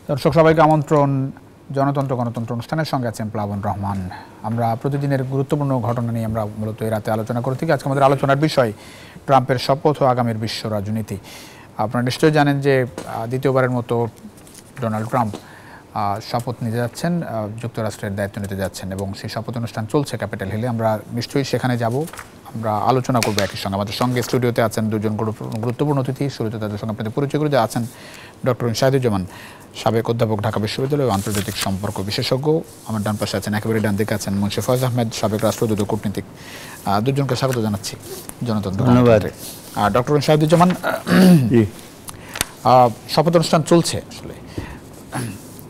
দর্শক সবাইকে আমন্ত্রণ জনতন্ত্র গণতন্ত্র অনুষ্ঠানের সঙ্গে আছেন প্লাবন রহমান। আমরা প্রতিদিনের গুরুত্বপূর্ণ ঘটনা নিয়ে আমরা মূলত এই রাতে আলোচনা করে থাকি। আজকে আমাদের আলোচনার বিষয় ট্রাম্পের শপথ ও আগামীর বিশ্ব রাজনীতি। আপনারা নিশ্চয়ই জানেন যে দ্বিতীয়বারের মতো ডোনাল্ড ট্রাম্প শপথ নিতে যাচ্ছেন, যুক্তরাষ্ট্রের দায়িত্ব নিতে যাচ্ছেন এবং সেই শপথ অনুষ্ঠান চলছে ক্যাপিটাল হিলে। আমরা নিশ্চয়ই সেখানে যাব, আমরা আলোচনা করবো একই সঙ্গে। আমাদের সঙ্গে স্টুডিওতে আছেন দুজন গুরুত্বপূর্ণ অতিথি। শুরুতে তাদের সঙ্গে আপনাদের পরিচয় করে আছেন ডক্টর শাহিদুজ্জামান, সাবেক অধ্যাপক, ঢাকা বিশ্ববিদ্যালয় ও আন্তর্জাতিক সম্পর্ক বিশেষজ্ঞ। আমার ডান পাশে আছেন, একেবারে ডান দিকে আছেন মুন্সি ফয়েজ আহমেদ, সাবেক রাষ্ট্রদূত ও কূটনীতিক। দুজনকে স্বাগত জানাচ্ছি জনতন্ত্র। ধন্যবাদ। ডক্টর শাহিদুজ্জামান, শপথ অনুষ্ঠান চলছে, আসলে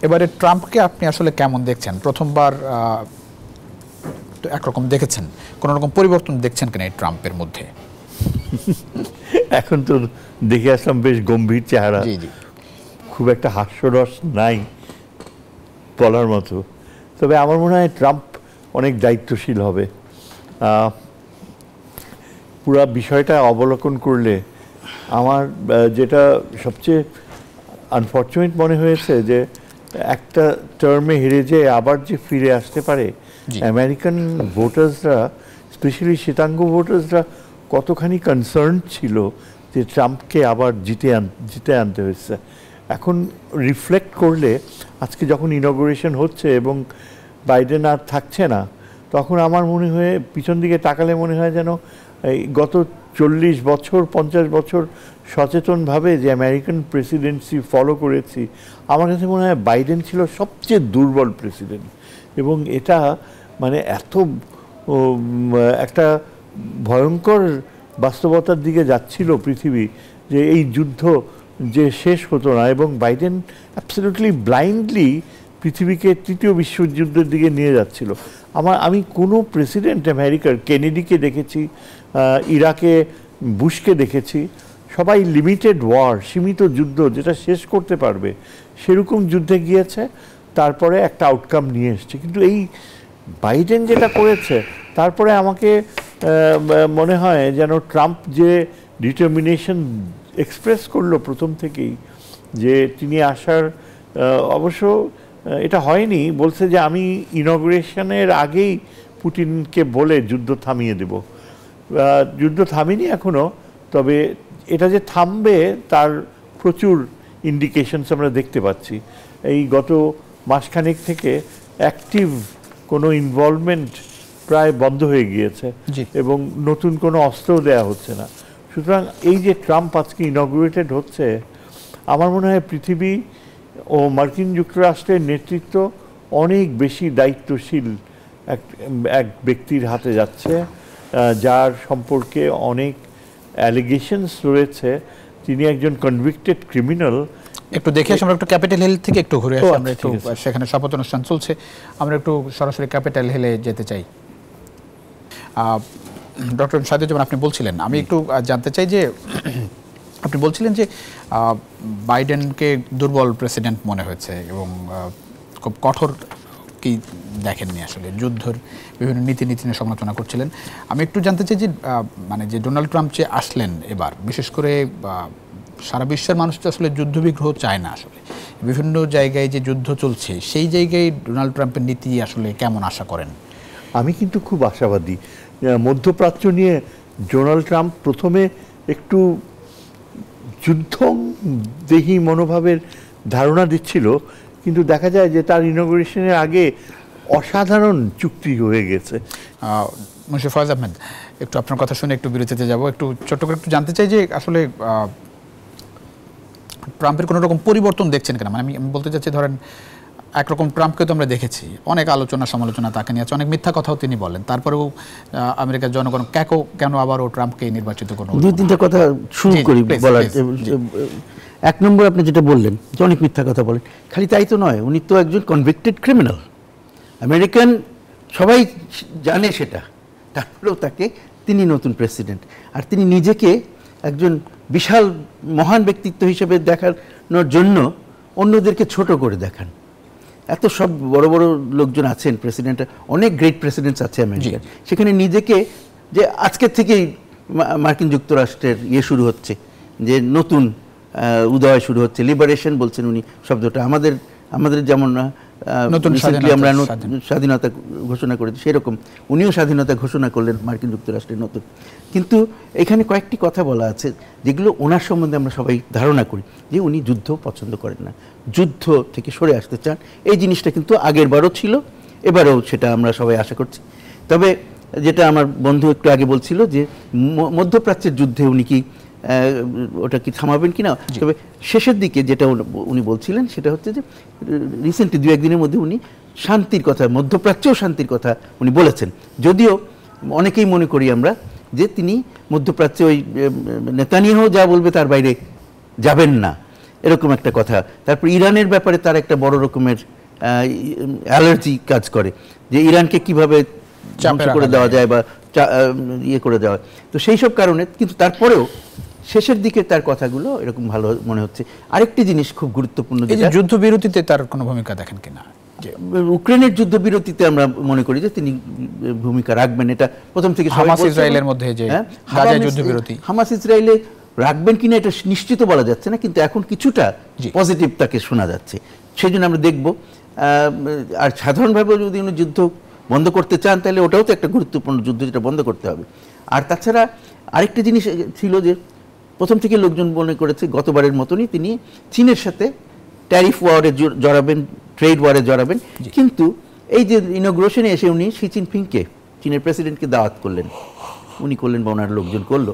এবারে ট্রাম্পকে আপনি আসলে কেমন দেখছেন? প্রথমবার একরকম দেখেছেন, কোন রকম পরিবর্তন দেখছেন কিনা এই ট্রাম্পের মধ্যে? এখন তো দেখে আসলাম বেশ গম্ভীর চেহারা, খুব একটা হাস্যরস নাই বলার মতো। তবে আমার মনে হয় ট্রাম্প অনেক দায়িত্বশীল হবে। পুরা বিষয়টা অবলোকন করলে আমার যেটা সবচেয়ে আনফর্চুনেট মনে হয়েছে যে একটা টার্মে হেরে যেয়ে আবার যে ফিরে আসতে পারে, আমেরিকান ভোটার্সরা, স্পেশালি শ্বেতাঙ্গ ভোটার্সরা কতখানি কনসার্ন ছিল যে ট্রাম্পকে আবার জিতে আনতে হয়েছে। এখন রিফ্লেক্ট করলে আজকে যখন ইনঅগুরেশন হচ্ছে এবং বাইডেন আর থাকছে না, তখন আমার মনে হয় পিছন দিকে তাকালে মনে হয় যেন এই গত 40 বছর 50 বছর সচেতনভাবে যে আমেরিকান প্রেসিডেন্সি ফলো করেছি, আমার কাছে মনে হয় বাইডেন ছিল সবচেয়ে দুর্বল প্রেসিডেন্ট। এবং এটা মানে এত একটা ভয়ঙ্কর বাস্তবতার দিকে যাচ্ছিল পৃথিবী যে এই যুদ্ধ যে শেষ হতো না, এবং বাইডেন অ্যাবসলিউটলি ব্লাইন্ডলি পৃথিবীকে তৃতীয় বিশ্বযুদ্ধের দিকে নিয়ে যাচ্ছিল। আমি কোনো প্রেসিডেন্ট আমেরিকার, কেনেডিকে দেখেছি, ইরাকে বুশকে দেখেছি, সবাই লিমিটেড ওয়ার, সীমিত যুদ্ধ যেটা শেষ করতে পারবে সেরকম যুদ্ধে গিয়েছে, তারপরে একটা আউটকাম নিয়ে এসছে। কিন্তু এই বাইডেন যেটা করেছে, তারপরে আমাকে মনে হয় যেন ট্রাম্প যে ডিটারমিনেশন এক্সপ্রেস করলো প্রথম থেকেই, যে তিনি আসার, অবশ্য এটা হয়নি, বলছে যে আমি ইনঅগুরেশনের আগেই পুতিনকে বলে যুদ্ধ থামিয়ে দেব। যুদ্ধ থামিনি এখনও, তবে এটা যে থামবে তার প্রচুর ইন্ডিকেশনস আমরা দেখতে পাচ্ছি। এই গত মাসখানেক থেকে অ্যাক্টিভ কোনো ইনভলভমেন্ট প্রায় বন্ধ হয়ে গিয়েছে এবং নতুন কোনো অস্ত্রও দেওয়া হচ্ছে না। সুতরাং এই যে ট্রাম্প আজকে ইনঅগুরেটেড হচ্ছে, আমার মনে হয় পৃথিবী ও মার্কিন যুক্তরাষ্ট্রের নেতৃত্ব অনেক বেশি দায়িত্বশীল এক ব্যক্তির হাতে যাচ্ছে, যার সম্পর্কে অনেক অ্যালিগেশনস রয়েছে। তিনি একজন কনভিক্টেড ক্রিমিনাল। একটু দেখে আসি, আমরা একটু ক্যাপিটাল হিল থেকে একটু ঘুরে আসি। আমরা একটু সেখানে শপথ অনুষ্ঠান চলছে, আমরা একটু সরাসরি ক্যাপিটাল হিলে যেতে চাই। ডক্টর শাহিদুজ্জামান, আপনি বলছিলেন, আমি একটু জানতে চাই যে আপনি বলছিলেন যে বাইডেনকে দুর্বল প্রেসিডেন্ট মনে হয়েছে এবং খুব কঠোর কি দেখেননি, আসলে যুদ্ধের বিভিন্ন নীতি নিয়ে সমালোচনা করছিলেন। আমি একটু জানতে চাই যে মানে যে ডোনাল্ড ট্রাম্প যে আসলেন এবার, বিশেষ করে সারা বিশ্বের মানুষ তো আসলে যুদ্ধবিগ্রহ চায় না। আসলে বিভিন্ন জায়গায় যে যুদ্ধ চলছে, সেই জায়গায় ডোনাল্ড ট্রাম্পের নীতি আসলে কেমন আশা করেন? আমি কিন্তু খুব আশাবাদী। মধ্যপ্রাচ্য নিয়ে ডোনাল্ড ট্রাম্প প্রথমে একটু যুদ্ধদেহী মনোভাবের ধারণা দিচ্ছিল, কিন্তু দেখা যায় যে তার ইনঅগুরেশনের আগে অসাধারণ চুক্তি হয়ে গেছে। মুন্সি ফয়েজ আহমেদ, একটু আপনার কথা শুনে একটু বিরতিতে যাব। একটু ছোট্ট করে একটু জানতে চাই যে আসলে ট্রাম্পের কোনো রকম পরিবর্তন দেখছেন কিনা? মানে আমি বলতে চাচ্ছি, ধরেন একরকম ট্রাম্পকে তো আমরা দেখেছি, অনেক আলোচনা সমালোচনা তাকে নিয়ে আছে, অনেক মিথ্যা কথাও তিনি বলেন, তারপরেও আমেরিকার জনগণ কেন আবারও ট্রাম্পকে নির্বাচিত করুন? দুই তিনটা কথা শুরু করি বলার। এক নম্বর, আপনি যেটা বললেন যে অনেক মিথ্যা কথা বলেন, খালি তাই তো নয়, উনি তো একজন কনভিক্টেড ক্রিমিনাল। আমেরিকান সবাই জানে সেটা, তারপরেও তিনি নতুন প্রেসিডেন্ট, আর তিনি নিজেকে একজন বিশাল মহান ব্যক্তিত্ব হিসেবে দেখানোর জন্য অন্যদেরকে ছোট করে দেখান। এত সব বড় বড় লোকজন আছেন, প্রেসিডেন্ট, অনেক গ্রেট প্রেসিডেন্টস আছে আমেরিকার, সেখানে নিজেকে যে আজকের থেকেই মার্কিন যুক্তরাষ্ট্রের শুরু হচ্ছে যে নতুন উদয় শুরু হচ্ছে, লিবারেশন বলছেন উনি শব্দটা। আমাদের যেমন নতুন আমরা স্বাধীনতা ঘোষণা করেছি, সেরকম উনিও স্বাধীনতা ঘোষণা করলেন মার্কিন যুক্তরাষ্ট্রের নতুন। কিন্তু এখানে কয়েকটি কথা বলা আছে যেগুলো ওনার সম্বন্ধে আমরা সবাই ধারণা করি, যে উনি যুদ্ধ পছন্দ করেন না, যুদ্ধ থেকে সরে আসতে চান। এই জিনিসটা কিন্তু আগের বারও ছিল, এবারেও সেটা আমরা সবাই আশা করছি। তবে যেটা আমার বন্ধু একটু আগে বলছিল যে মধ্যপ্রাচ্যের যুদ্ধে উনি কি ওটা কি থামাবেন কিনা, তবে শেষের দিকে যেটা উনি বলছিলেন সেটা হচ্ছে যে রিসেন্টলি 2-1 দিনের মধ্যে উনি শান্তির কথা, মধ্যপ্রাচ্যেও শান্তির কথা উনি বলেছেন। যদিও অনেকেই মনে করি আমরা যে তিনি মধ্যপ্রাচ্যে ওই নেতানিয়াহু যা বলবে তার বাইরে যাবেন না, এরকম একটা কথা। তারপর ইরানের ব্যাপারে তার একটা বড় রকমের অ্যালার্জি কাজ করে, যে ইরানকে কিভাবে ধ্বংস করে দেওয়া যায় বা ইয়ে করে দেওয়া। তো সেই সব কারণে কিন্তু তারপরেও শেষের দিকে তার কথাগুলো এরকম ভালো মনে হচ্ছে। আরেকটি জিনিস খুব গুরুত্বপূর্ণ, যে যুদ্ধবিরতিতে তার কোনো ভূমিকা দেখেন কিনা? ইউক্রেনের যুদ্ধবিরতিতে আমরা মনে করি যে তিনি ভূমিকা রাখবেন। এটা প্রথম থেকে হামাস ইসরায়েলের মধ্যে যে গাজায় যুদ্ধবিরতি, হামাস ইসরায়েলে রাখবেন কিনা এটা নিশ্চিত বলা যাচ্ছে না, কিন্তু এখন কিছুটা পজিটিভ তাকে শোনা যাচ্ছে, সেই জন্য আমরা দেখব। আর সাধারণভাবে যদি উনি যুদ্ধ বন্ধ করতে চান তাহলে ওটাও তো একটা গুরুত্বপূর্ণ যুদ্ধ, যেটা বন্ধ করতে হবে। আর তাছাড়া আরেকটা জিনিস ছিল যে প্রথম থেকে লোকজন মনে করেছে গতবারের মতনই তিনি চীনের সাথে ট্যারিফ ওয়ারে জড়াবেন, ট্রেড ওয়ারে জড়াবেন। কিন্তু এই যে ইনগ্রেশনে এসে উনি শি জিনপিংকে, চীনের প্রেসিডেন্টকে দাওয়াত করলেন, উনি করলেন বা ওনার লোকজন করলো।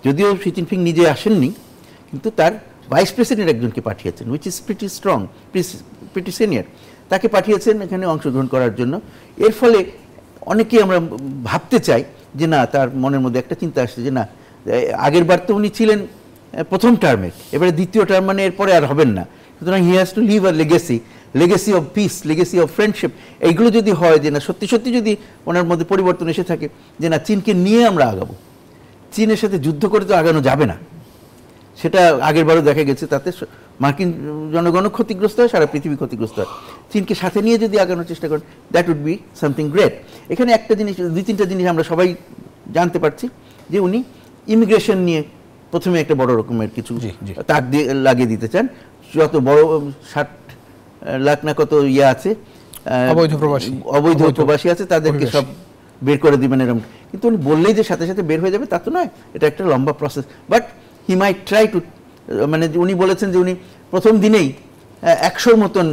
যদিও শি জিনপিং নিজে আসেননি, কিন্তু তার ভাইস প্রেসিডেন্ট একজনকে পাঠিয়েছেন, which is pretty strong, pretty senior, তাকে পাঠিয়েছেন এখানে অংশগ্রহণ করার জন্য। এর ফলে অনেকেই আমরা ভাবতে চাই যে না, তার মনের মধ্যে একটা চিন্তা আসছে যে না, আগের বার তো উনি ছিলেন প্রথম টার্মে, এবারে দ্বিতীয় টার্ম, মানে এরপরে আর হবেন না। সুতরাং he has to leave a legacy of peace, legacy of friendship. এইগুলো যদি হয় যে না, সত্যি সত্যি যদি ওনার মধ্যে পরিবর্তন এসে থাকে যে না, চীনকে নিয়ে আমরা আগাবো, চীনের সাথে যুদ্ধ করে তো আগানো যাবে না, সেটা আগের বারও দেখা গেছে, তাতে মার্কিন জনগণও ক্ষতিগ্রস্ত হয়, সারা পৃথিবী ক্ষতিগ্রস্ত হয়। চীনকে সাথে নিয়ে যদি আগানোর চেষ্টা করেন, that would be something great. এখানে একটা জিনিস, 2-3টা জিনিস আমরা সবাই জানতে পারছি, যে উনি ইমিগ্রেশন নিয়ে প্রথমে একটা বড় রকমের কিছু তাক দিয়ে লাগিয়ে দিতে চান। যত বড় 60 লাখ না কত ইয়ে আছে, অবৈধ প্রবাসী আছে, তাদেরকে সব বের করে দিবেন এরকম। কিন্তু উনি বললেই যে সাথে সাথে বের হয়ে যাবে তা তো নয়, এটা একটা লম্বা process. But he might try to, মানে উনি বলেছেন যে উনি প্রথম দিনেই 100 মতন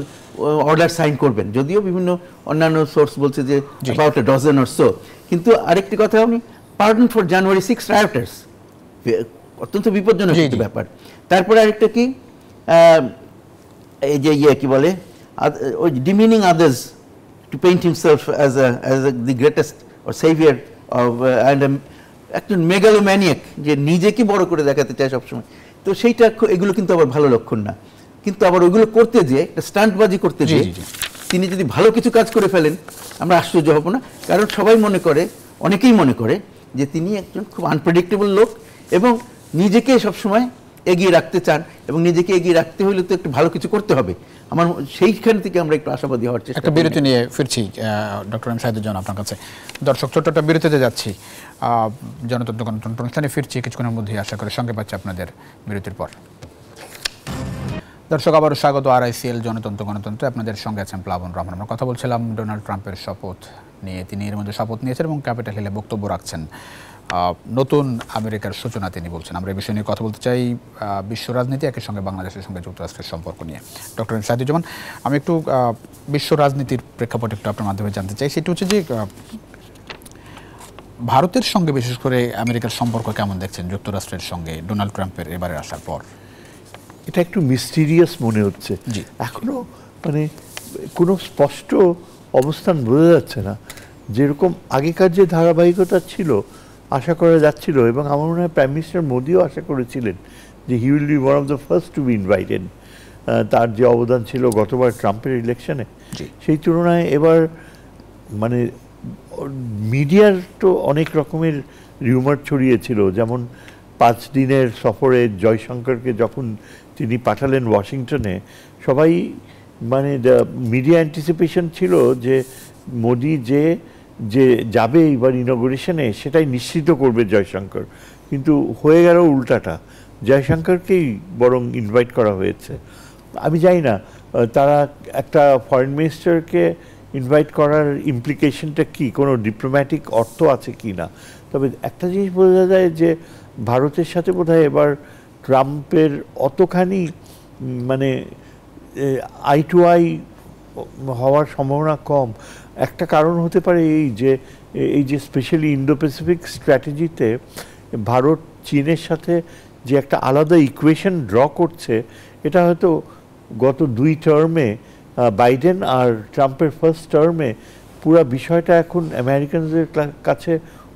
অর্ডার সাইন করবেন, যদিও বিভিন্ন অন্যান্য সোর্স বলছে যে about a dozen or so। কিন্তু আরেকটি কথা, উনি পার্ডন ফর জানুয়ারি 6 রায়োটার্স, অত্যন্ত বিপজ্জনক একটা ব্যাপার। তারপরে আরেকটা কি, এই যে ইয়ে কি বলে, ওই demeaning others to paint himself as the greatest or severe of and একজন মেগালোম্যানিয়াক, যে নিজেকে বড় করে দেখাতে চায় সবসময়। তো সেইটা, এগুলো কিন্তু আবার ভালো লক্ষণ না। কিন্তু আবার ওইগুলো করতে যেয়ে, একটা স্টান্টবাজি করতে যেয়ে তিনি যদি ভালো কিছু কাজ করে ফেলেন, আমরা আশ্চর্য হব না। কারণ সবাই মনে করে, অনেকেই মনে করে যে তিনি একজন খুব আনপ্রেডিক্টেবল লোক এবং নিজেকে সবসময় এগিয়ে রাখতে চান, এবং নিজেকে এগিয়ে রাখতে হলে তো একটু ভালো কিছু করতে হবে। আমার সেইখান থেকে আমরা একটু আশাবাদী হওয়ার চেষ্টা। একটা বিরতি নিয়ে ফিরছি ডক্টর এম শাহিদুজ্জামান আপনার কাছে। দর্শক, ছোট্ট একটা বিরতিতে যাচ্ছি, জনতন্ত্র গণতন্ত্র অনুষ্ঠানে ফিরছি কিছুক্ষণের মধ্যেই, আশা করে সঙ্গে পাচ্ছি আপনাদের বিরতির পর। দর্শক, আবারও স্বাগত RICL জনতন্ত্র গণতন্ত্রে। আপনাদের সঙ্গে আছেন প্লাবন রহমান। আমরা কথা বলছিলাম ডোনাল্ড ট্রাম্পের শপথ নিয়ে। তিনি এর মধ্যে শপথ নিয়েছেন এবং ক্যাপিটাল হিলে বক্তব্য রাখছেন। নতুন আমেরিকার সূচনা তিনি বলছেন। আমরা এই বিষয় নিয়ে কথা বলতে চাই, বিশ্ব রাজনীতি, একই সঙ্গে বাংলাদেশের সঙ্গে যুক্তরাষ্ট্রের সম্পর্ক নিয়ে। ডক্টর এম শাহিদুজ্জামান, আমি একটু বিশ্ব রাজনীতির প্রেক্ষাপট একটু আপনার মাধ্যমে জানতে চাই। সেটা হচ্ছে যে ভারতের সঙ্গে বিশেষ করে আমেরিকার সম্পর্ক কেমন দেখছেন যুক্তরাষ্ট্রের সঙ্গে ডোনাল্ড ট্রাম্পের এবারে আসার পর? এটা একটু মিস্টিরিয়াস মনে হচ্ছে, এখনো মানে কোনো স্পষ্ট অবস্থান বোঝা যাচ্ছে না। যেরকম আগেকার যে ধারাবাহিকতা ছিল, আশা করা যাচ্ছিল, এবং আমার মনে হয় প্রাইম মিনিস্টার মোদিও আশা করেছিলেন যে he will be one of the first to be invited. তার যে অবদান ছিল গতবার ট্রাম্পের ইলেকশনে, সেই তুলনায় এবার মানে মিডিয়ার তো অনেক রকমের রিউমার ছড়িয়েছিল। যেমন 5 দিনের সফরে জয়শঙ্করকে যখন তিনি পাঠালেন ওয়াশিংটনে, সবাই মানে মিডিয়া অ্যান্টিসিপেশন ছিল যে মোদি যে যাবে এইবার ইনগ্রেশনে, সেটাই নিশ্চিত করবে জয়শঙ্কর। কিন্তু হয়ে গেল উল্টাটা। জয়শঙ্করকেই বরং ইনভাইট করা হয়েছে। আমি জানি না তারা একটা ফরেন মিনিস্টারকে ইনভাইট করার ইমপ্লিকেশনটা কি, কোনো ডিপ্লোম্যাটিক অর্থ আছে কি না। তবে একটা জিনিস বোঝা যায় যে ভারতের সাথে বোধহয় এবার ট্রাম্পের অতখানি মানে আই টু আই হওয়ার সম্ভাবনা কম। একটা কারণ হতে পারে এই যে স্পেশালি ইন্দো প্যাসিফিক স্ট্র্যাটেজিতে ভারত চীনের সাথে যে একটা আলাদা ইকুয়েশন ড্র করছে, এটা হয়তো গত 2 টার্মে বাইডেন আর ট্রাম্পের ফার্স্ট টার্মে পুরো বিষয়টা এখন আমেরিকানদের কাছে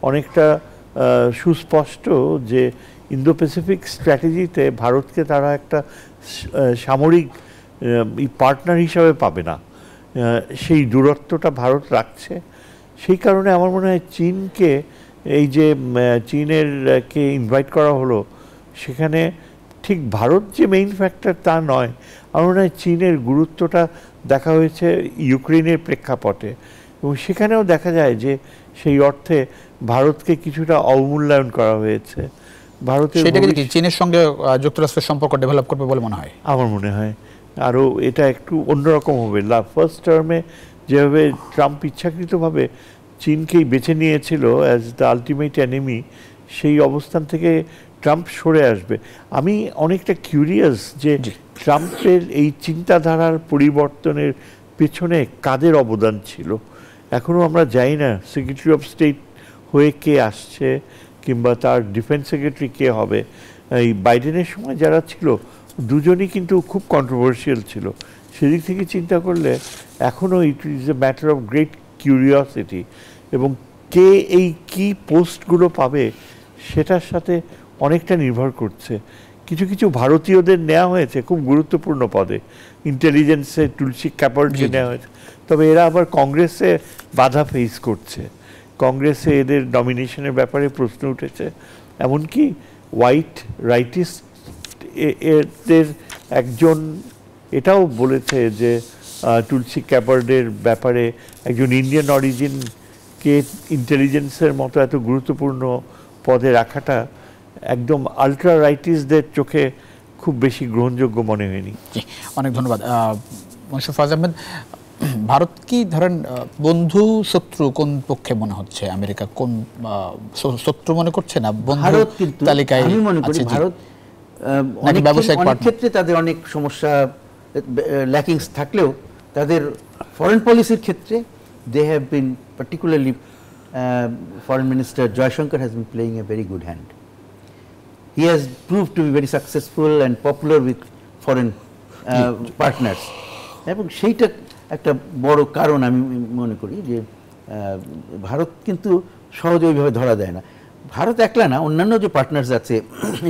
অনেকটা সুস্পষ্ট যে ইন্দো প্যাসিফিক স্ট্র্যাটেজিতে ভারতকে তারা একটা সামরিক পার্টনার হিসাবে পাবে না, সেই দূরত্বটা ভারত রাখছে। সেই কারণে আমার মনে হয় চীনকে, এই যে চীনেরকে ইনভাইট করা হলো, সেখানে ঠিক ভারত যে মেইন ফ্যাক্টর তা নয়। আমার মনে হয় চীনের গুরুত্বটা দেখা হয়েছে ইউক্রেনের প্রেক্ষাপটে, এবং সেখানেও দেখা যায় যে সেই অর্থে ভারতকে কিছুটা অবমূল্যায়ন করা হয়েছে। ভারতের চীনের সঙ্গে যুক্তরাষ্ট্রের সম্পর্ক ডেভেলপ করবে বলে মনে হয়। আমার মনে হয় আরও এটা একটু অন্যরকম হবে। ফার্স্ট টার্মে যেভাবে ট্রাম্প ইচ্ছাকৃতভাবে চীনকেই বেছে নিয়েছিল অ্যাজ দ্য আলটিমেট এনিমি, সেই অবস্থান থেকে ট্রাম্প সরে আসবে। আমি অনেকটা কিউরিয়াস যে ট্রাম্পের এই চিন্তাধারার পরিবর্তনের পেছনে কাদের অবদান ছিল। এখনও আমরা জানি না সেক্রেটারি অফ স্টেট হয়ে কে আসছে, কিংবা তার ডিফেন্স সেক্রেটারি কে হবে। এই বাইডেনের সময় যারা ছিল দুজনই কিন্তু খুব কন্ট্রোভার্সিয়াল ছিল। সেদিক থেকে চিন্তা করলে এখনও it is a matter of great curiosity, এবং কে এই কি পোস্টগুলো পাবে সেটার সাথে অনেকটা নির্ভর করছে। কিছু কিছু ভারতীয়দের নেওয়া হয়েছে খুব গুরুত্বপূর্ণ পদে, ইন্টেলিজেন্সে তুলসী ক্যাপার্ডকে নেওয়া হয়েছে, তবে এরা আবার কংগ্রেসে বাধা ফেস করছে। কংগ্রেসে এদের নমিনেশনের ব্যাপারে প্রশ্ন উঠেছে, এমনকি হোয়াইট রাইটিস্ট এদের একজন এটাও বলেছে যে তুলসী ক্যাপার্ডের ব্যাপারে একজন ইন্ডিয়ান অরিজিনকে ইন্টেলিজেন্সের মতো এত গুরুত্বপূর্ণ পদে রাখাটা একদম আলট্রা রাইটিস্টদের চোখে খুব বেশি গ্রহণযোগ্য মনে হয়নি। অনেক ধন্যবাদ মোশাররফ আহমেদ। ভারত কি ধরেন বন্ধু শত্রু কোন পক্ষে মনে হচ্ছে? আমেরিকা কোন শত্রু মনে করছে না বন্ধু তালিকায়? আমি মনে করি ভারত অনেক ক্ষেত্রে তাদের অনেক সমস্যা ল্যাকিংস থাকলেও তাদের ফরেন পলিসির ক্ষেত্রে they have been particularly foreign minister Jaishankar has been playing a very good hand. He has proved to be very successful and popular with foreign partners, এবং সেইটা একটা বড় কারণ আমি মনে করি যে ভারত কিন্তু সহজে ওইভাবে ধরা দেয় না। ভারত একলা না, অন্যান্য যে পার্টনার্স আছে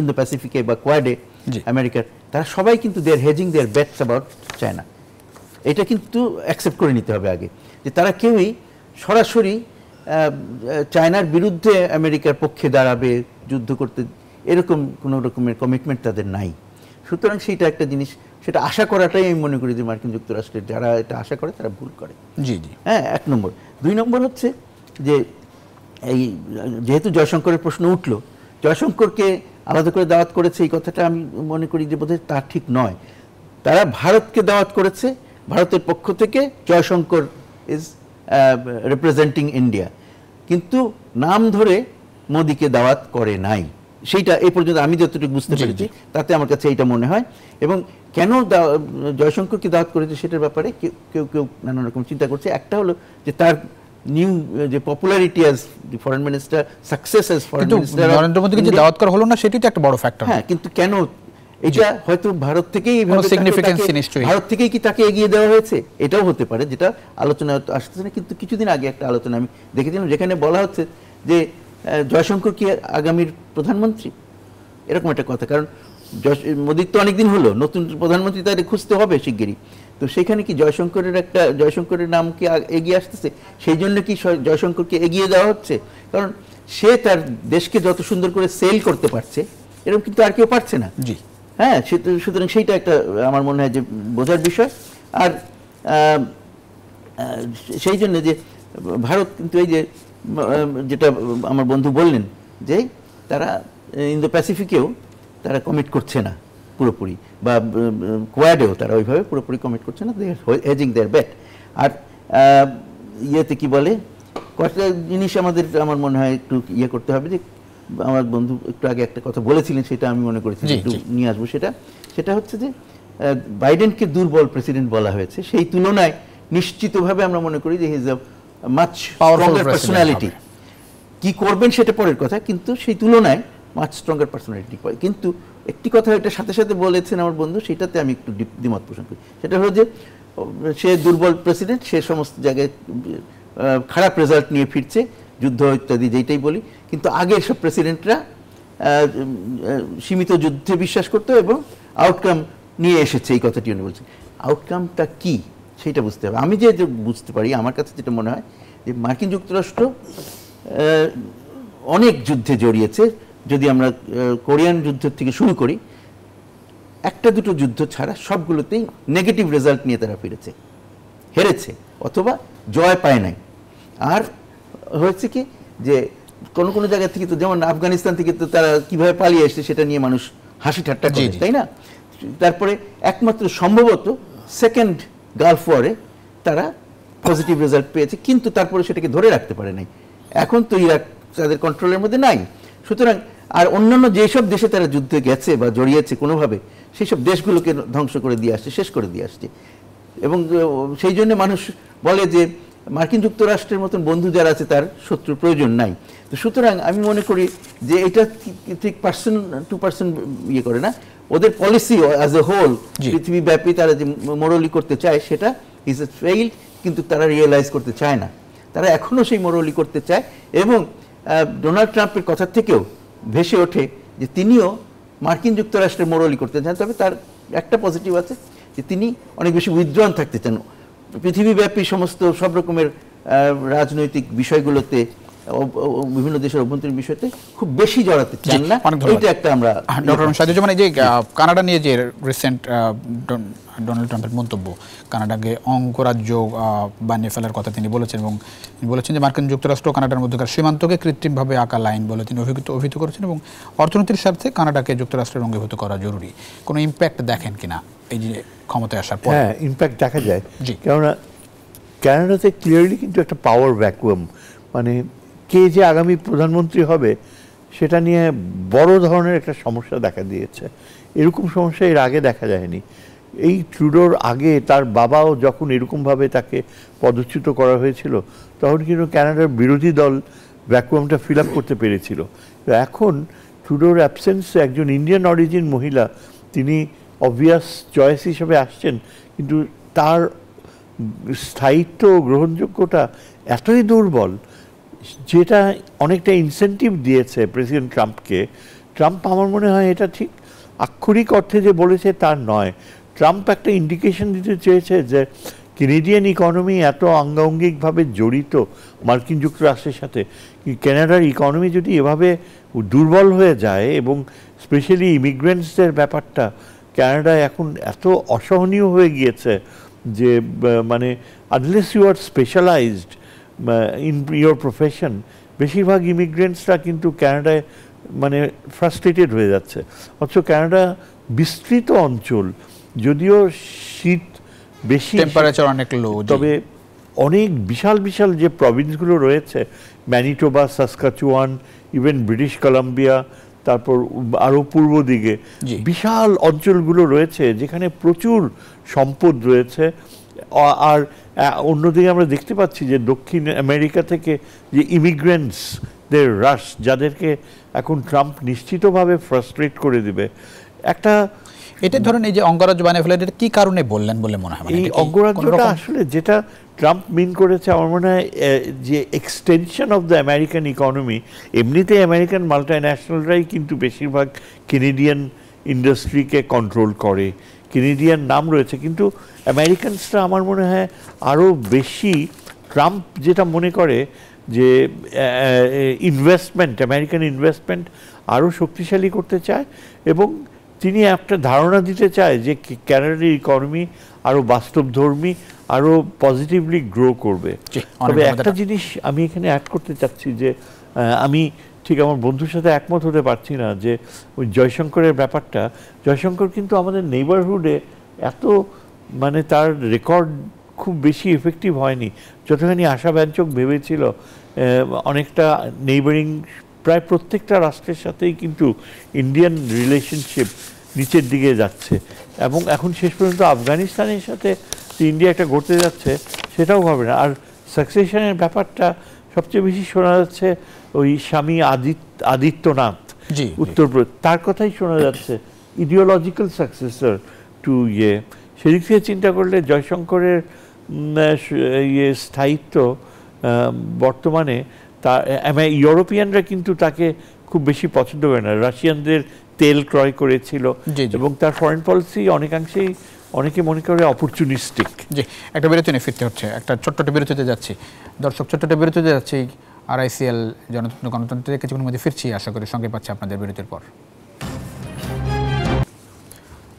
ইন্দো প্যাসিফিকে বা কোয়াডে আমেরিকার, তারা সবাই কিন্তু they are hedging their bets about China. এটা কিন্তু অ্যাকসেপ্ট করে নিতে হবে আগে, যে তারা কেউই সরাসরি চায়নার বিরুদ্ধে আমেরিকার পক্ষে দাঁড়াবে, যুদ্ধ করতে, এরকম কোনো রকমের কমিটমেন্ট তাদের নাই। সুতরাং সেইটা একটা জিনিস, সেটা আশা করাটাই আমি মনে করি যে মার্কিন যুক্তরাষ্ট্রের যারা এটা আশা করে তারা ভুল করে। হ্যাঁ, 1 নম্বর। 2 নম্বর হচ্ছে যে এই যেহেতু জয়শঙ্করের প্রশ্ন উঠলো, জয়শঙ্করকে আলাদা করে দাওয়াত করেছে, এই কথাটা আমি মনে করি যে বোধহয় তা ঠিক নয়। তারা ভারতকে দাওয়াত করেছে, ভারতের পক্ষ থেকে জয়শঙ্কর ইজ রিপ্রেজেন্টিং ইন্ডিয়া, কিন্তু নাম ধরে মোদিকে দাওয়াত করে নাই। সেইটা এই পর্যন্ত আমি যতটুকু বুঝতে পেরেছি তাতে আমার কাছে এইটা মনে হয়। এবং কেন জয়শঙ্করকে দাওয়াত করেছে সেটার ব্যাপারে কেউ কেউ নানা রকম চিন্তা করছে। একটা হলো যে তার নিউ যে popularity as foreign minister, success as foreign minister, Narendra মোদীকে যে দাওয়াত করা হলো না সেটাই তো একটা বড় ফ্যাক্টর। হ্যাঁ, কিন্তু কেন এটা হয়তো ভারত থেকেই ভারত থেকেই কি তাকে এগিয়ে দেওয়া হয়েছে, এটাও হতে পারে, যেটা আলোচনা আসতেছে না। কিন্তু কিছুদিন আগে একটা আলোচনা আমি দেখেছিলাম যেখানে বলা হচ্ছে যে জয়শঙ্কর কি আগামীর প্রধানমন্ত্রী, এরকম একটা কথা। কারণ মোদীর তো অনেকদিন হলো, নতুন প্রধানমন্ত্রী তাদের খুঁজতে হবে শিগগিরই। তো সেখানে কি জয়শঙ্করের নাম কি এগিয়ে আসতেছে, সেই জন্য কি জয়শঙ্করকে এগিয়ে দেওয়া হচ্ছে? কারণ সে তার দেশকে যত সুন্দর করে সেল করতে পারছে, এরকম কিন্তু আর কেউ পারছে না। হ্যাঁ, সুতরাং সেইটা একটা আমার মনে হয় যে বোঝার বিষয়। আর সেই জন্য যে ভারত কিন্তু এই যে যেটা আমার বন্ধু বললেন যে তারা ইন্দো প্যাসিফিকেও তারা কমিট করছে না পুরোপুরি, বা কোয়াডেও তারা ওইভাবে পুরোপুরি কমিট করছে না, দে হেজিং দেয়ার বেট। আর ইয়েতে কি বলে, কয়েকটা জিনিস আমার মনে হয় একটু ইয়ে করতে হবে, যে আমার বন্ধু একটু আগে একটা কথা বলেছিলেন, সেটা আমি মনে করেছি একটু নিয়ে আসবো। সেটা হচ্ছে যে বাইডেনকে দুর্বল প্রেসিডেন্ট বলা হয়েছে, সেই তুলনায় নিশ্চিতভাবে আমরা মনে করি যে he is a much stronger personality. কি করবেন সেটা পরের কথা, কিন্তু সেই তুলনায় মাচ স্ট্রঙ্গার পার্সোনালিটি। কিন্তু একটি কথা এটার সাথে সাথে বলেছেন আমার বন্ধু, সেটাতে আমি একটু দ্বিমত পোষণ করি। সেটা হলো যে সে দুর্বল প্রেসিডেন্ট, সে সমস্ত জায়গায় খারাপ রেজাল্ট নিয়ে ফিরছে, যুদ্ধ ইত্যাদি যেটাই বলি, কিন্তু আগের সব প্রেসিডেন্টরা সীমিত যুদ্ধে বিশ্বাস করতো এবং আউটকাম নিয়ে এসেছে, এই কথাটি উনি বলছেন। আউটকামটা কি সেটা বুঝতে হবে। আমি যে বুঝতে পারি, আমার কাছে যেটা মনে হয় যে মার্কিন যুক্তরাষ্ট্র অনেক যুদ্ধে জড়িয়েছে। যদি আমরা কোরিয়ান যুদ্ধ থেকে শুরু করি, একটা দুটো যুদ্ধ ছাড়া সবগুলোতেই নেগেটিভ রেজাল্ট নিয়ে তারা ফিরেছে, হেরেছে অথবা জয় পায় নাই। আর হয়েছে কি যে কোনো কোনো জায়গা থেকে তো, যেমন আফগানিস্তান থেকে তো তারা কীভাবে পালিয়ে এসছে সেটা নিয়ে মানুষ হাসি ঠাট্টা করে, তাই না? তারপরে একমাত্র সম্ভবত সেকেন্ড গালফ ওয়ারে তারা পজিটিভ রেজাল্ট পেয়েছে, কিন্তু তারপরে সেটাকে ধরে রাখতে পারে নাই। এখন তো ইরাক তাদের কন্ট্রোলের মধ্যে নাই। সুতরাং আর অন্যান্য যেসব দেশে তারা যুদ্ধে গেছে বা জড়িয়েছে কোনোভাবে, সেই সব দেশগুলোকে ধ্বংস করে দিয়ে আসছে, শেষ করে দিয়ে আসছে। এবং সেই জন্য মানুষ বলে যে মার্কিন যুক্তরাষ্ট্রের মতন বন্ধু যারা আছে তার শত্রুর প্রয়োজন নাই। তো সুতরাং আমি মনে করি যে এটা ঠিক পার্সন টু পার্সন ইয়ে করে না, ওদের পলিসি অ্যাজ এ হোল পৃথিবীব্যাপী তারা যে মোরালি করতে চায় সেটা ইজ এ ফেইল্ড, কিন্তু তারা রিয়েলাইজ করতে চায় না। তারা এখনও সেই মোরালি করতে চায়। এবং ডোনাল্ড ট্রাম্পের কথা থেকেও ভেসে ওঠে যে তিনিও মার্কিন যুক্তরাষ্ট্রের মোরালি করতে চান, তবে তার একটা পজিটিভ আছে যে তিনি অনেক বেশি উইথড্রন থাকতে চান, পৃথিবীব্যাপী সমস্ত সব রকমের রাজনৈতিক বিষয়গুলোতে, বিভিন্ন দেশের অভ্যন্তরীণ বিষয়তে খুব বেশি জড়াতে চান না। এটা একটা আমরা ডক্টর সাইদুজ্জামান, এই যে কানাডা নিয়ে যে রিসেন্ট ডোনাল্ড ট্রাম্পের মন্তব্য, কানাডাকে অঙ্গরাজ্য বানিয়ে ফেলার কথা তিনি বলেছেন, এবং তিনি বলেছেন যে মার্কিন যুক্তরাষ্ট্র ও কানাডার মধ্যকার সীমান্তকে কৃত্রিমভাবে আঁকা লাইন বলে তিনি অভিহিত করেছেন, এবং অর্থনীতির স্বার্থে কানাডাকে যুক্তরাষ্ট্রের অঙ্গীভূত করা জরুরি। কোনো ইম্প্যাক্ট দেখেন কিনা এই যে ক্ষমতায় আসার পর? হ্যাঁ, ইম্প্যাক্ট দেখা যায়। কেননা কানাডাতে ক্লিয়ারলি কিন্তু একটা পাওয়ার ভ্যাকুয়াম, মানে কে যে আগামী প্রধানমন্ত্রী হবে সেটা নিয়ে বড় ধরনের একটা সমস্যা দেখা দিয়েছে। এরকম সমস্যা এর আগে দেখা যায়নি। এই ট্রুডোর আগে তার বাবাও যখন এরকমভাবে তাকে পদচ্যুত করা হয়েছিল, তখন কিন্তু কানাডার বিরোধী দল ভ্যাকুয়ামটা ফিল আপ করতে পেরেছিল। তো এখন ট্রুডোর অ্যাবসেন্সে একজন ইন্ডিয়ান অরিজিন মহিলা, তিনি অবভিয়াস চয়েস হিসেবে আসছেন, কিন্তু তার স্থায়িত্ব গ্রহণযোগ্যতা এতই দুর্বল, যেটা অনেকটা ইনসেন্টিভ দিয়েছে প্রেসিডেন্ট ট্রাম্পকে। ট্রাম্প আমার মনে হয় এটা ঠিক আক্ষরিক অর্থে যে বলেছে তার নয়। ট্রাম্প একটা ইন্ডিকেশন দিতে চেয়েছে যে কেনেডিয়ান ইকোনমি এত আঙ্গাঙ্গিকভাবে জড়িত মার্কিন যুক্তরাষ্ট্রের সাথে, কানাডার ইকোনমি যদি এভাবে দুর্বল হয়ে যায়, এবং স্পেশালি ইমিগ্রেন্টসদের ব্যাপারটা কানাডায় এখন এত অসহনীয় হয়ে গিয়েছে যে মানে unless you are specialized in your profession, বেশিরভাগ ইমিগ্রেন্টসরা কিন্তু কানাডায় মানে ফ্রাস্ট্রেটেড হয়ে যাচ্ছে। অথচ কানাডা বিস্তৃত অঞ্চল, যদিও শীত বেশি, টেম্পারেচার অনেক লো, তবে অনেক বিশাল বিশাল যে প্রভিন্সগুলো রয়েছে, Manitoba, Saskatchewan, even British Columbia, তারপর আরও পূর্ব দিকে বিশাল অঞ্চলগুলো রয়েছে যেখানে প্রচুর সম্পদ রয়েছে। আর অন্যদিকে আমরা দেখতে পাচ্ছি যে দক্ষিণ আমেরিকা থেকে যে ইমিগ্রেন্টসদের রাশ, যাদেরকে এখন ট্রাম্প নিশ্চিতভাবে ফ্রাস্ট্রেট করে দিবে। একটা এটা ধরেন এই যে অঙ্গরাজ্য বানিয়ে ফেলে, এটা কি কারণে বললেন বলে মনে হয়? এই অঙ্গরাজ্যটা আসলে যেটা ট্রাম্প মিন করেছে আমার মনে হয় যে extension of the American economy. এমনিতে আমেরিকান মাল্টিন্যাশনালরাই কিন্তু বেশিরভাগ কেনেডিয়ান ইন্ডাস্ট্রিকে কন্ট্রোল করে, কেনেডিয়ান নাম রয়েছে, কিন্তু আমেরিকানসরা আমার মনে হয় আরও বেশি, ট্রাম্প যেটা মনে করে যে ইনভেস্টমেন্ট, আমেরিকান ইনভেস্টমেন্ট আরও শক্তিশালী করতে চায়, এবং তিনি একটা ধারণা দিতে চায় যে কানাডার ইকোনমি আরও বাস্তবধর্মী, আরও পজিটিভলি গ্রো করবে। তবে একটা জিনিস আমি এখানে অ্যাড করতে চাচ্ছি যে আমি ঠিক আমার বন্ধুর সাথে একমত হতে পারছি না যে ওই জয়শঙ্করের ব্যাপারটা। জয়শঙ্কর কিন্তু আমাদের নেইবারহুডে এত মানে তার রেকর্ড খুব বেশি এফেক্টিভ হয়নি যতখানি আশাব্যঞ্জক ভেবেছিল। অনেকটা নেইবারিং প্রায় প্রত্যেকটা রাষ্ট্রের সাথেই কিন্তু ইন্ডিয়ান রিলেশনশিপ নিচের দিকে যাচ্ছে, এবং এখন শেষ পর্যন্ত আফগানিস্তানের সাথে যে ইন্ডিয়া একটা গড়তে যাচ্ছে সেটাও হবে না। আর সাকসেশনের ব্যাপারটা সবচেয়ে বেশি শোনা যাচ্ছে ওই স্বামী আদিত্যনাথ উত্তরপ্রদেশ, তার কথাই শোনা যাচ্ছে, ইডিওলজিক্যাল সাকসেসর টু সেদিক থেকে চিন্তা করলে জয়শঙ্করের স্থায়িত্ব বর্তমানে তা ইউরোপিয়ানরা কিন্তু তাকে খুব বেশি পছন্দ করে না। রাশিয়ানদের তেল ক্রয় করেছিল এবং তার ফরেন পলিসি অনেকাংশেই অনেকে মনে করে অপরচুনিস্টিক। জি, একটা বিরতি নিয়ে ফিরতে হচ্ছে, একটা ছোট্ট বিরতিতে যাচ্ছি দর্শক, ছোট্ট বিরতিতে যাচ্ছি। RICL জনতন্ত্র গণতন্ত্রের কিছুক্ষণের মধ্যে ফিরছি, আশা করি সঙ্গে পাচ্ছি আপনাদের বিরতির পর।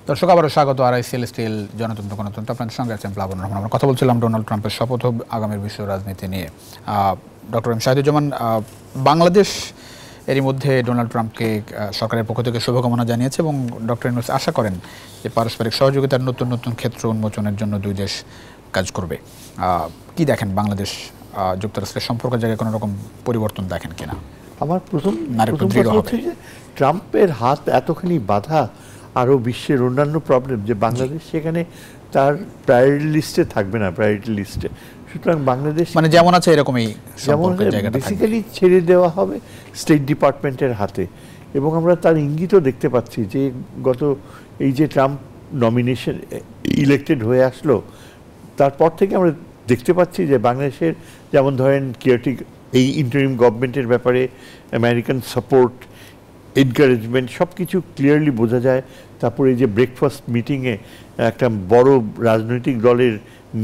দর্শক আবারও স্বাগত RICL স্টিল জনতন্ত্র গণতন্ত্র, আপনাদের সঙ্গে আছেন প্লাবন রহমান। আমরা কথা বলছিলাম ডোনাল্ড ট্রাম্পের শপথ আগামীর বিশ্ব রাজনীতি নিয়ে। ডক্টর এম শাহিদুজ্জামান, বাংলাদেশ এরই মধ্যে ডোনাল্ড ট্রাম্পকে সরকারের পক্ষ থেকে শুভকামনা জানিয়েছে এবং ডক্টর ইউনূস আশা করেন যে পারস্পরিক সহযোগিতার নতুন নতুন ক্ষেত্র উন্মোচনের জন্য দুই দেশ কাজ করবে। কি দেখেন বাংলাদেশ যুক্তরাষ্ট্রের সম্পর্কের জায়গায় কোনো রকম পরিবর্তন দেখেন কিনা? আমার প্রথম কথা হচ্ছে যে ট্রাম্পের হাত এতখানি বাধা আরও বিশ্বের অন্যান্য প্রবলেম যে বাংলাদেশ সেখানে তার প্রায়োরিটি লিস্টে থাকবে না, প্রায়োরিটি লিস্টে। সুতরাং বাংলাদেশ মানে যেমন আছে এরকমই যেমন বেসিক্যালি ছেড়ে দেওয়া হবে স্টেট ডিপার্টমেন্টের হাতে। এবং আমরা তার ইঙ্গিতও দেখতে পাচ্ছি যে গত এই যে ট্রাম্প নমিনেশন ইলেক্টেড হয়ে আসলো তারপর থেকে আমরা দেখতে পাচ্ছি যে বাংলাদেশের যেমন ধরেন এই ইন্টারিম গভর্নমেন্টের ব্যাপারে আমেরিকান সাপোর্ট, এনকারেজমেন্ট সব কিছু ক্লিয়ারলি বোঝা যায়। তারপরে এই যে ব্রেকফাস্ট মিটিংয়ে একটা বড় রাজনৈতিক দলের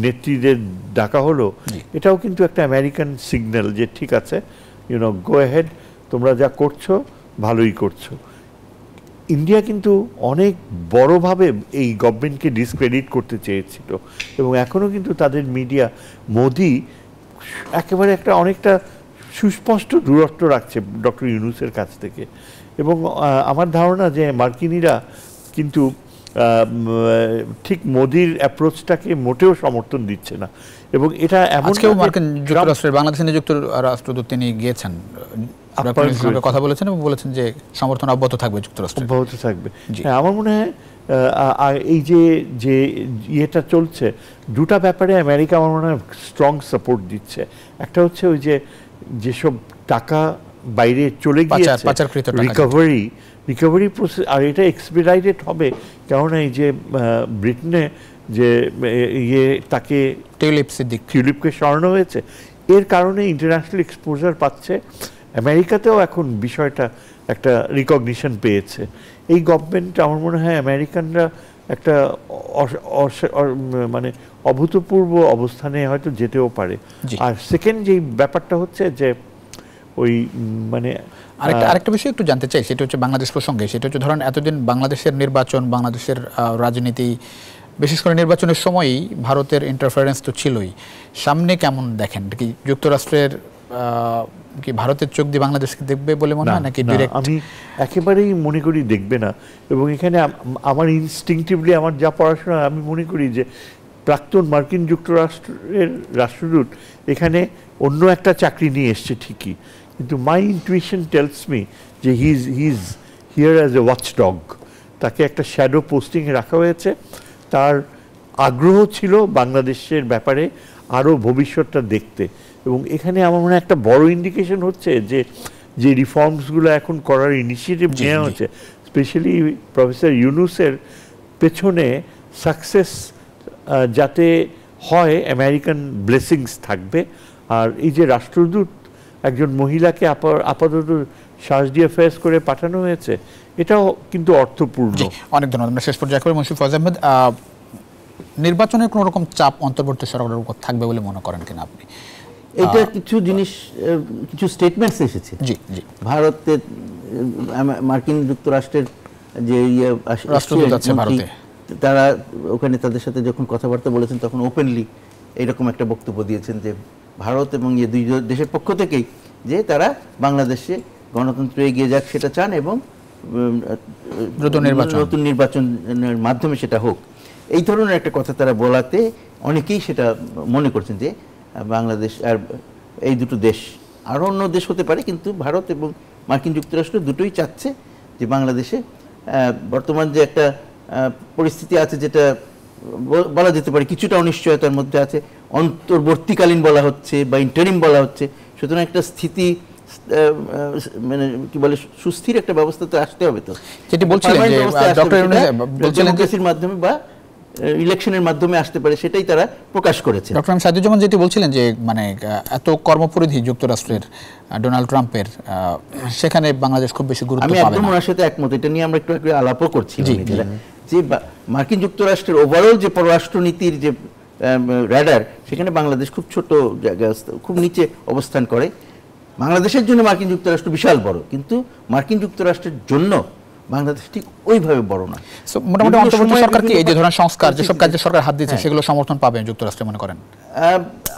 নেত্রীদের ডাকা হলো, এটাও কিন্তু একটা আমেরিকান সিগন্যাল যে ঠিক আছে, গো অ্যাহেড, তোমরা যা করছো ভালোই করছো। ইন্ডিয়া কিন্তু অনেক বড়ভাবে এই গভর্নমেন্টকে ডিসক্রেডিট করতে চেয়েছিল এবং এখনও কিন্তু তাদের মিডিয়া মোদি একেবারে অনেকটা সুস্পষ্ট দূরত্ব রাখছে ডক্টর ইউনূসের কাছ থেকে। এবং আমার ধারণা যে মার্কিনিরা কিন্তু ঠিক মোদির অ্যাপ্রোচটাকে মোটেও সমর্থন দিচ্ছে না। এবং এটা এমন মার্কিন যুক্তরাষ্ট্রের বাংলাদেশে নিযুক্ত রাষ্ট্রদূত তিনি গিয়েছেন, কথা বলেছেন এবং বলেছেন যে সমর্থন অব্যাহত থাকবে, যুক্তরাষ্ট্র অব্যাহত থাকবে। আমার মনে হয় এই যে ইয়েটা চলছে দুটা ব্যাপারে আমেরিকা আমার মনে হয় স্ট্রং সাপোর্ট দিচ্ছে। একটা হচ্ছে ওই যেসব টাকা বাইরে চলে গিয়েছে রিকভারি প্রসেস, আর এটা এক্সপিডাইটেড হবে, কেননা এই যে ব্রিটেনে যে তাকে টিউলিপকে সরানো হয়েছে এর কারণে ইন্টারন্যাশনাল এক্সপোজার পাচ্ছে। আমেরিকাতেও এখন বিষয়টা একটা রিকগনিশন পেয়েছে। এই গভর্নমেন্ট আমার মনে হয় আমেরিকানরা একটা মানে অভূতপূর্ব অবস্থানে হয়তো যেতেও পারে। আর সেকেন্ড যেই ব্যাপারটা হচ্ছে যে ওই মানে আরেকটা বিষয় একটু জানতে চাই, সেটা হচ্ছে বাংলাদেশ প্রসঙ্গে। সেটা হচ্ছে ধরেন এতদিন বাংলাদেশের নির্বাচন, বাংলাদেশের রাজনীতি, বিশেষ করে নির্বাচনের সময়ই ভারতের ইন্টারফারেন্স তো ছিলই। সামনে কেমন দেখেন? কি যুক্তরাষ্ট্রের কি ভারতের চোখ দিয়ে বাংলাদেশকে দেখবে বলে মনে হয় নাকি ডাইরেক্ট? আমি একেবারেই মনে করি দেখবে না। এবং এখানে আমার ইনস্টিংটিভলি আমার যা পড়াশোনা, আমি মনে করি যে প্রাক্তন মার্কিন যুক্তরাষ্ট্রের রাষ্ট্রদূত এখানে অন্য একটা চাকরি নিয়ে এসছে ঠিকই, কিন্তু মাই ইনটুইশন টেলস মি যে he is here as a watchdog. তাকে একটা শ্যাডো পোস্টিংয়ে রাখা হয়েছে। তার আগ্রহ ছিল বাংলাদেশের ব্যাপারে আরও ভবিষ্যৎটা দেখতে। এবং এখানে আমার মনে হয় একটা বড় ইন্ডিকেশন হচ্ছে যে রিফর্মসগুলো এখন করার ইনিশিয়েটিভ নেওয়া হচ্ছে, স্পেশালি প্রফেসর ইউনূসের পেছনে সাকসেস যাতে হয় আমেরিকান ব্লেসিংস থাকবে। আর এই যে রাষ্ট্রদূত একজন মহিলাকে আপাতত শাসদি অ্যাফেয়ার্স করে পাঠানো হয়েছে, এটাও কিন্তু অর্থপূর্ণ। অনেক ধন্যবাদ। আমরা শেষ পর্যায়ে করে মুশফিক ফয়জ আহমেদ, নির্বাচনের কোনো রকম চাপ অন্তর্বর্তী সরকারের উপর থাকবে বলে মনে করেন কিনা আপনি? এটা কিছু জিনিস, কিছু স্টেটমেন্টস এসেছে ভারতের, মার্কিন যুক্তরাষ্ট্রের যে রাষ্ট্রদূত আছে ভারতে, তারা ওখানে তাদের সাথে যখন কথাবার্তা বলেছেন তখন ওপেনলি এইরকম একটা বক্তব্য দিয়েছেন যে ভারত এবং দুই দেশের পক্ষ থেকেই যে তারা বাংলাদেশে গণতন্ত্র এগিয়ে যাক সেটা চান এবং নতুন নির্বাচনের মাধ্যমে সেটা হোক, এই ধরনের একটা কথা তারা বলাতে অনেকেই সেটা মনে করছেন যে বাংলাদেশ আর এই দুটো দেশ, আরও অন্য দেশ হতে পারে, কিন্তু ভারত এবং মার্কিন যুক্তরাষ্ট্র দুটোই চাচ্ছে যে বাংলাদেশে বর্তমান যে একটা পরিস্থিতি আছে, যেটা বলা যেতে পারে কিছুটা অনিশ্চয়তার মধ্যে আছে, অন্তর্বর্তীকালীন বলা হচ্ছে বা ইন্টারিম বলা হচ্ছে, সুতরাং একটা স্থিতি মানে কি বলে সুস্থির একটা ব্যবস্থা তো আসতে হবে। তো যেটি বলছিলেন যে ডক্টর ডেমোক্রেসির মাধ্যমে বা ইলেকশনের মাধ্যমে আসতে পারে, সেটাই তারা প্রকাশ করেছে। ডক্টর সাইদুজ্জামান যেটি বলছিলেন যে মানে এত কর্মপরিধি যুক্তরাষ্ট্রের ডোনাল্ড ট্রাম্পের, সেখানে বাংলাদেশ খুব বেশি গুরুত্ব পাবে না। আমি একদম ওনার সাথে একমত, এটা নিয়ে আমরা একটু আলাপও করছি যে মার্কিন যুক্তরাষ্ট্রের ওভারঅল যে পররাষ্ট্রনীতির যে র্যাডার, সেখানে বাংলাদেশ খুব ছোট জায়গায়, খুব নিচে অবস্থান করে। বাংলাদেশের জন্য মার্কিন যুক্তরাষ্ট্র বিশাল বড়, কিন্তু মার্কিন যুক্তরাষ্ট্রের জন্য বাংলাদেশ ঠিক ওইভাবে বড় না। মোটামুটি অন্তর্বর্তী সরকার কি এই যে ধরনের সংস্কার যেসব কাজে সরকার হাত দিচ্ছে সেগুলো সমর্থন পাবে যুক্তরাষ্ট্র মনে করেন?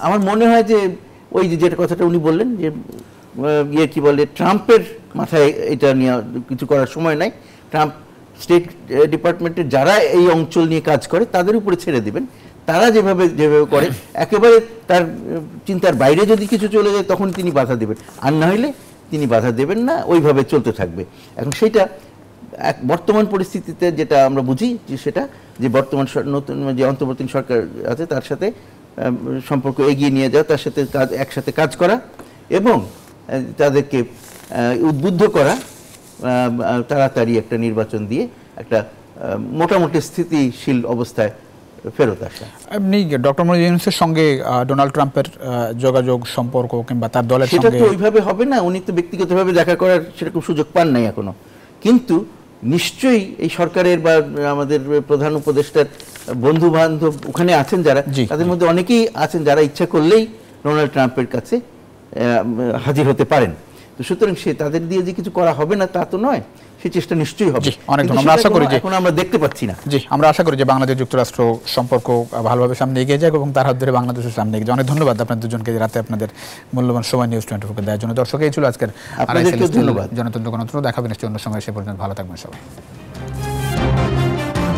আমার মনে হয় যে ওই যে যেটা কথাটা উনি বললেন যে কি বলে ট্রাম্পের মাথায় এটা নিয়ে কিছু করার সময় নাই, ট্রাম্প স্টেট ডিপার্টমেন্টের যারা এই অঞ্চল নিয়ে কাজ করে তাদের উপরে ছেড়ে দিবেন, তারা যেভাবে করে একেবারে তার চিন্তার বাইরে যদি কিছু চলে যায় তখন তিনি বাধা দেবেন, আর না হইলে তিনি বাধা দেবেন না, ওইভাবে চলতে থাকবে। এখন সেইটা বর্তমান পরিস্থিতিতে যেটা আমরা বুঝি যে সেটা যে বর্তমান নতুন যে অন্তর্বর্তী সরকার আছে তার সাথে সম্পর্ক এগিয়ে নিয়ে যাওয়া, তার সাথে একসাথে কাজ করা এবং তাদেরকে উদ্বুদ্ধ করা, তাড়াতাড়ি একটা নির্বাচন দিয়ে একটা মোটামুটি স্থিতিশীল অবস্থায় ফেরত আসা। এমনি ডক্টর মোহাম্মদ ইউনূসের সঙ্গে ডোনাল্ড ট্রাম্পের যোগাযোগ সম্পর্ক কিংবা তার দলের সঙ্গে সেটা তো ওইভাবে হবে না, উনি তো ব্যক্তিগতভাবে দেখা করার সেরকম সুযোগ পান নাই এখনো, কিন্তু নিশ্চয়ই এই সরকারের বা আমাদের প্রধান উপদেষ্টার বন্ধু বান্ধব ওখানে আছেন যারা, তাদের মধ্যে অনেকেই আছেন যারা ইচ্ছা করলেই ডোনাল্ড ট্রাম্পের কাছে হাজির হতে পারেন। তো সুতরাং তাদের দিয়ে যে কিছু করা হবে না তা তো নয়, সেই চেষ্টা নিশ্চয়ই হবে। অনেক আমরা আশা করি যে এখন আমরা দেখতে পাচ্ছি না। জি, আমরা আশা করি যে বাংলাদেশ যুক্তরাষ্ট্র সম্পর্ক ভালোভাবে সামনে এগিয়ে যায় এবং তার হাত ধরে বাংলাদেশের সামনে এগিয়ে যায়। অনেক ধন্যবাদ আপনাদের দুজনকে রাতে আপনাদের মূল্যবান সময় নিউজ 24 দেওয়ার জন্য। দর্শক, এই ছিল আজকের ধন্যবাদ। জনতন্ত্র গণতন্ত্র। দেখাবেন নিশ্চয়ই অন্য সময়, সে পর্যন্ত ভালো থাকবেন সবাই।